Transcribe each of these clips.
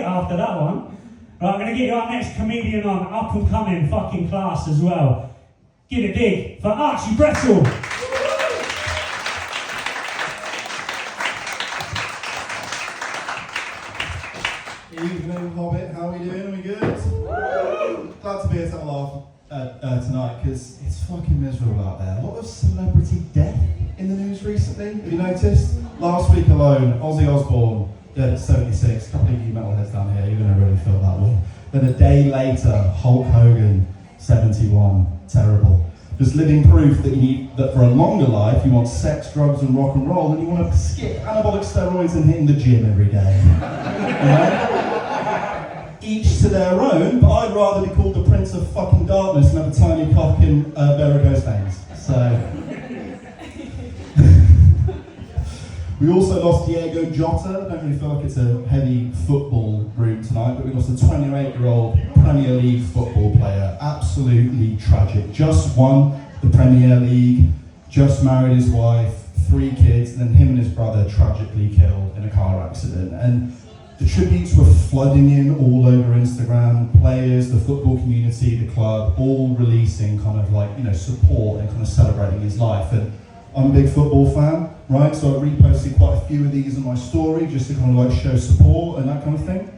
after that one. Right, I'm going to get you our next comedian on, up and coming fucking class as well. Give it big for Archie Brettle. Evening, Hobbit. How are we doing? Are we good? Glad to be here to have a laugh tonight because it's fucking miserable out there. A lot of celebrity death in the news recently. Have you noticed? Last week alone, Ozzy Osbourne dead at 76. A couple of you metalheads down here, you're going to really feel that one. Then a day later, Hulk Hogan, 71. Terrible. Just living proof that for a longer life, you want sex, drugs, and rock and roll, and you want to skip anabolic steroids and hitting the gym every day. You know? Each to their own, but I'd rather be called the Prince of fucking Darkness and have a tiny cock in varicose veins. So. We also lost Diego Jota. I don't really feel like it's a heavy football route tonight, but we lost a 28-year-old Premier League football player. Absolutely tragic. Just won the Premier League, just married his wife, 3 kids, and then him and his brother tragically killed in a car accident. And the tributes were flooding in all over Instagram. Players, the football community, the club, all releasing kind of like, support and kind of celebrating his life. And I'm a big football fan, right? So I reposted quite a few of these in my story just to kind of like show support and that kind of thing.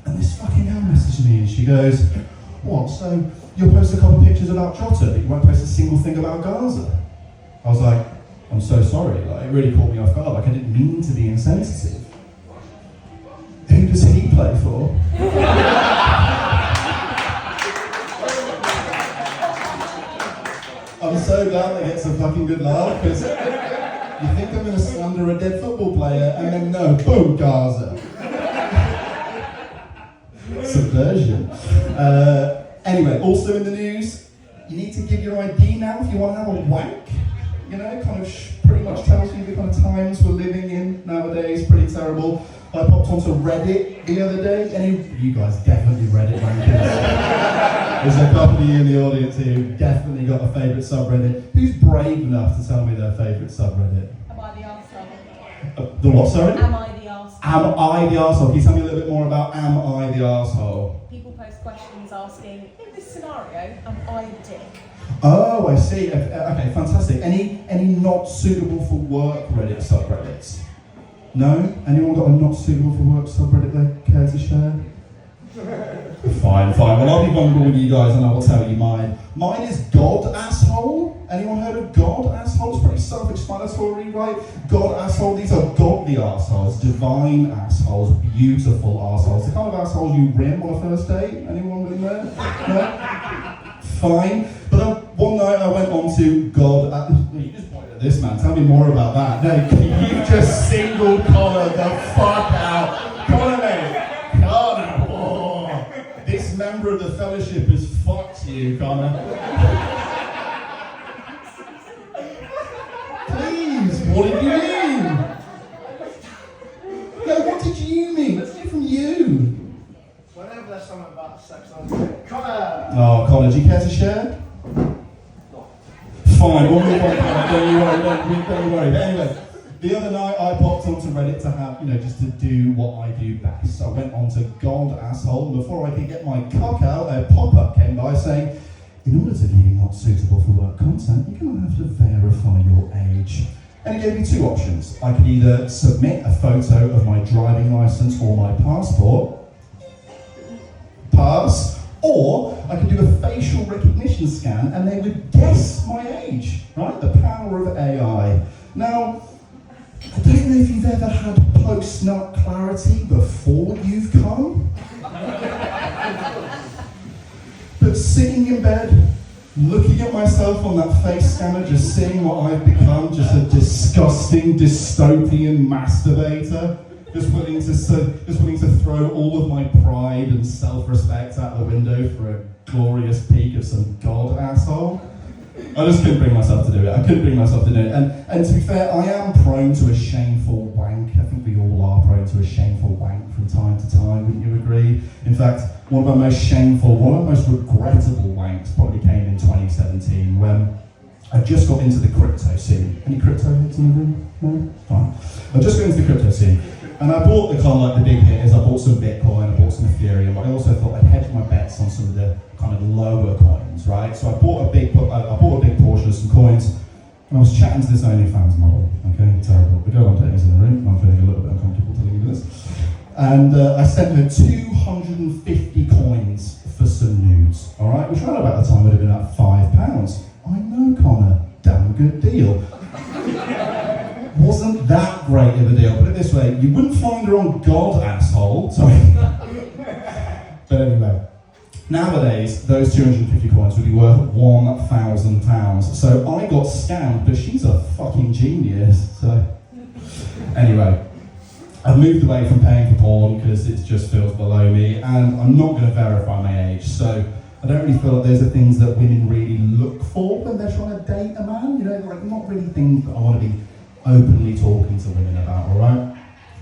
And this fucking girl messaged me and she goes, "What, so you'll post a couple of pictures about Jota, but you won't post a single thing about Gaza?" I was like, "I'm so sorry, like, it really caught me off guard, like I didn't mean to be insensitive." Who does he play for? I'm so glad they get some fucking good laugh, because you think I'm going to slander a dead football player, and then no, boom, Gaza. Subversion. Anyway, also in the news, you need to give your ID now if you want to have a wank. Kind of pretty much tells you the kind of times we're living in nowadays, pretty terrible. I popped onto Reddit the other day. Any of you guys definitely Reddit wankers. There's a couple of you in the audience here who definitely got a favourite subreddit. Who's brave enough to tell me their favourite subreddit? Am I the arsehole? The what, sorry? Am I the arsehole? Am I the arsehole? Can you tell me a little bit more about Am I the arsehole? People post questions asking, in this scenario, am I a dick? Oh, I see. Okay, fantastic. Any not suitable for work Reddit subreddits? No? Anyone got a not suitable for work subreddit they care to share? Fine. Well, I'll be vulnerable with you guys and I will tell you mine. Mine is God asshole. Anyone heard of God asshole? It's pretty self-explanatory, right? God asshole. These are godly assholes, divine assholes, beautiful assholes. The kind of assholes you rim on a first date. Anyone in there? No? Fine. But then one night I went on to God. You just pointed at this man. Tell me more about that. No, you just single collar the fuck out. Connor, mate. Connor. Oh. This member of the fellowship has fucked you, Connor. Please, what did you mean? No, what did you mean? Let's hear from you. Whenever there's something about sex, I'll say, Connor! Oh, Connor, do you care to share? Fine, we'll move on. Don't you worry. But anyway, the other night I popped onto Reddit to have, just to do what I do best. So I went on to God asshole, and before I could get my cock out, a pop-up came by saying, "In order to view not suitable for work content, you're going to have to verify your age." And it gave me 2 options. I could either submit a photo of my driving license or my passport, pass, or I could do a facial recognition scan and they would guess my age, right? The power of AI. Now, I don't know if you've ever had post-nut clarity before you've come, but sitting in bed, looking at myself on that face scanner, just seeing what I've become, just a disgusting, dystopian masturbator, just willing to throw all of my pride and self-respect out the window for a glorious peek of some God asshole. I just couldn't bring myself to do it. And to be fair, I am prone to a shameful wank. I think we all are prone to a shameful wank from time to time, wouldn't you agree? In fact, one of my most regrettable wanks probably came in 2017 when I just got into the crypto scene. Any crypto heads in the room? No? Fine. I just got into the crypto scene. And I bought the big hitters. I bought some Bitcoin, I And I was chatting to this OnlyFans model, okay, terrible. The girl I'm dating is in the room, I'm feeling a little bit uncomfortable telling you this. And I sent her 250 coins for some nudes, alright? Which around about the time would have been like £5. I know, Connor, damn good deal. Wasn't that great of a deal, put it this way, you wouldn't find her on God, asshole, sorry. But anyway, nowadays, those 250 coins would be worth £1,000. So I got scammed, but she's a fucking genius, so. Anyway, I've moved away from paying for porn because it just feels below me, and I'm not going to verify my age, so I don't really feel like those are things that women really look for when they're trying to date a man, you know, like not really things that I want to be openly talking to women about, alright?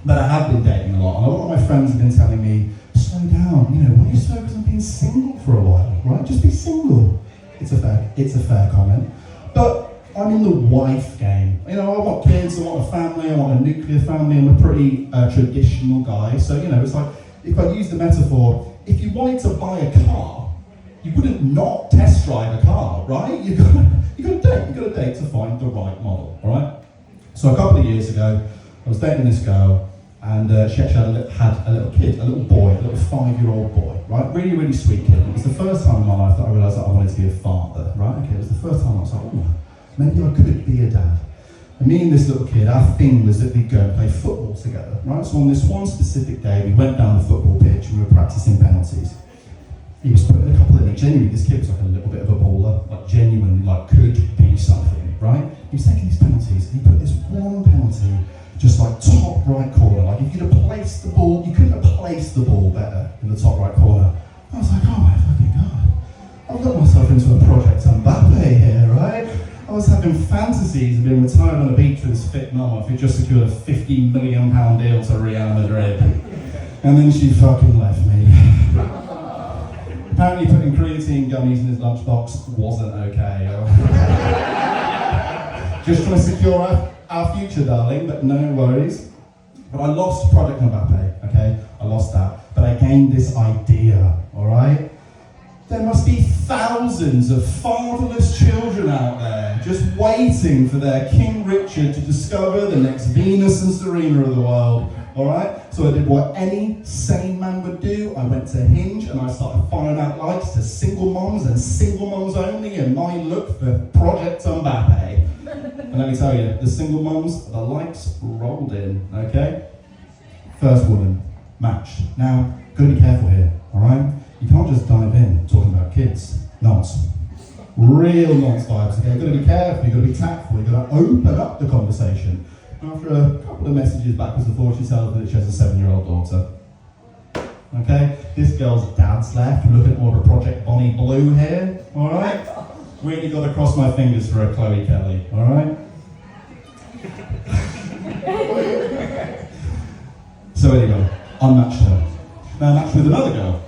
But I have been dating a lot, and a lot of my friends have been telling me, slow down, you know, why are you so focused on being single for a while, right? Just be single. It's a fair comment. But I'm in the wife game. You know, I want kids, I want a family, I want a nuclear family, I'm a pretty traditional guy. So, you know, it's like, if I use the metaphor, if you wanted to buy a car, you wouldn't not test drive a car, right? You've got to date to find the right model, all right? So a couple of years ago, I was dating this girl, and she actually had a little kid, a little boy, a little 5-year-old boy, right? Really, really sweet kid. It was the first time in my life that I realised that I wanted to be a father, right? Okay, it was the first time I was like, oh, maybe I could be a dad. And me and this little kid, our thing was that we'd go and play football together, right? So on this one specific day, we went down the football pitch and we were practising penalties. He was putting a couple in, genuinely, this kid was like a little bit of a baller, like genuinely, like could be something, right? He was taking these penalties, and he put this one penalty just like top right corner. Like if you'd have placed the ball, you couldn't have placed the ball better in the top right corner. I was like, oh my fucking God. I've got myself into a Project Mbappe here, right? I was having fantasies of being retired on a beach with his fit mum who just secured a £50 million deal to Real Madrid. And then she fucking left me. Apparently putting creatine gummies in his lunchbox wasn't okay. Just trying to secure our future, darling, but no worries. But I lost Project Mbappe, okay? I lost that. But I gained this idea, alright? There must be thousands of fatherless children out there just waiting for their King Richard to discover the next Venus and Serena of the world, alright? So I did what any sane man would do. I went to Hinge and I started firing out likes to single moms and single moms only, and my look for Project Mbappe. And let me tell you, the single moms, the likes rolled in, okay? First woman, matched. Now, gotta be careful here, alright? You can't just dive in talking about kids. Nonce. Real nonce vibes, okay? You've got to be careful, you've got to be tactful, you've got to open up the conversation. After a couple of messages backwards and forwards, she tells me that she has a 7-year-old daughter. Okay? This girl's dad's left. We're looking at more of a Project Bonnie Blue here, alright? Really got to cross my fingers for a Chloe Kelly, alright? So anyway, I matched her. Now I matched with another girl.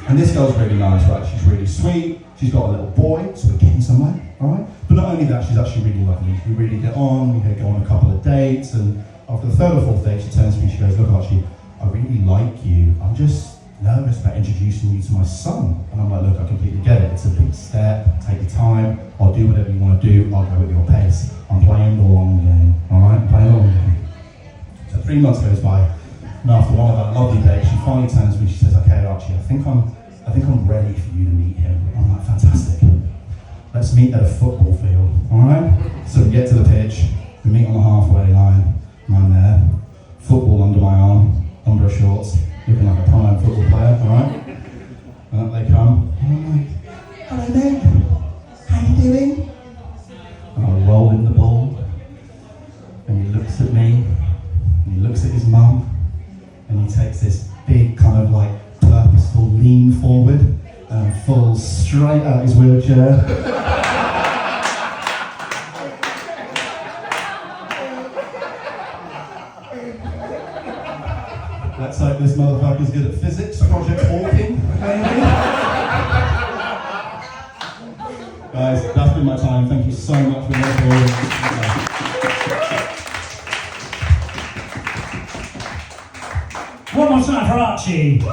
And this girl's really nice, right? She's really sweet. She's got a little boy, so we're getting somewhere, alright? But not only that, she's actually really lovely. We really get on, we go on a couple of dates, and after the third or fourth date, she turns to me and she goes, look, Archie, I really like you. I'm just nervous about introducing you to my son. And I'm like, look, I completely get it. It's a big step, take your time. I'll do whatever you want to do. I'll go at your pace. I'm playing the long game, alright? I'm playing the long game. So 3 months goes by, and after one of our lovely dates, she finally turns to me and she says, okay, Archie, I think I'm ready for you to meet him. I'm like, fantastic. Let's meet at a football field, alright? So we get to the pitch, we meet on the halfway line, and I'm there, football under my arm, under shorts, looking like a prime football player, alright? And up they come, and I'm like, hello mate, how you doing? And I roll in the ball, and he looks at me, and he looks at his mum, and he takes this big kind of like purposeful lean forward and falls straight out his wheelchair. Let's hope this motherfucker's good at physics, Project Hawking, maybe. Guys, that's been my time. Thank you so much for listening. One more time for Archie.